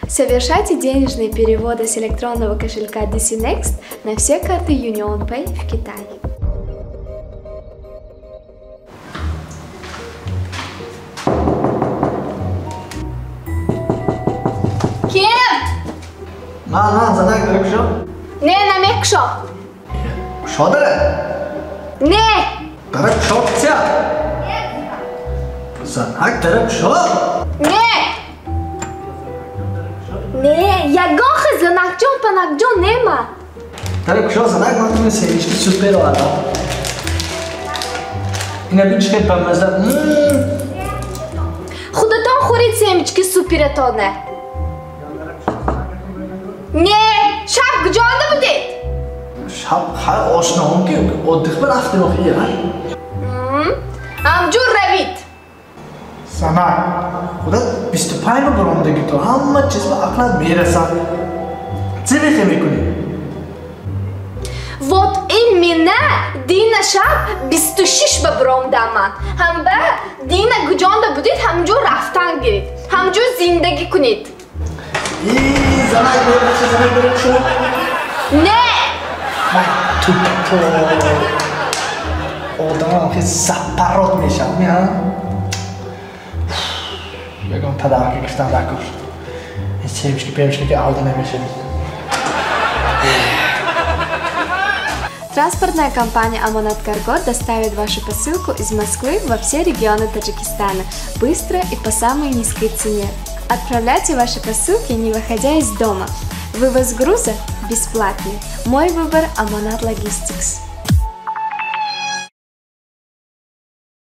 Совершайте денежные переводы с электронного кошелька DC Next на все карты UnionPay в Китае. Kim? Na, zanak direkt kuşo. Ne, namek kuşo? Kuşo dere? Ne? Direkt kuşo kutsia. Zanak direkt kuşo. Ne? Ne? Ya goche zanakjon panakjon nema. Direkt kuşo zanak matını sevişki süper o adam. Yine bir çıkıp pemezler. Xudoton xo'rid semichki superatone. Ne? Shab g'jonda budit? Shab ha oshnaom ki oddix bir hafta noch iyi ha. Amjur ravit. Zanak. Xudo 25 mi boromdagi to hamma chiz va aqlad merasan. Zivixi mikuni. Вот именно Дина шаб 26 ба биромдаman. Ҳамба Дина гуҷонда будид ҳамҷо рафтан гирид. ҳамҷо зиндагӣ кунид. Zanak direkt kuşo. Не! Tutto. Odamam ki zaparot misham ya. Yagon padarak giftan dakor. Sevishki pevishki aldan emishim. Транспортная компания Amonat Cargo доставит вашу посылку из Москвы во все регионы Таджикистана быстро и по самой низкой цене. Отправляйте ваши посылки, не выходя из дома. Вывоз груза бесплатный. Мой выбор Amonat Logistics.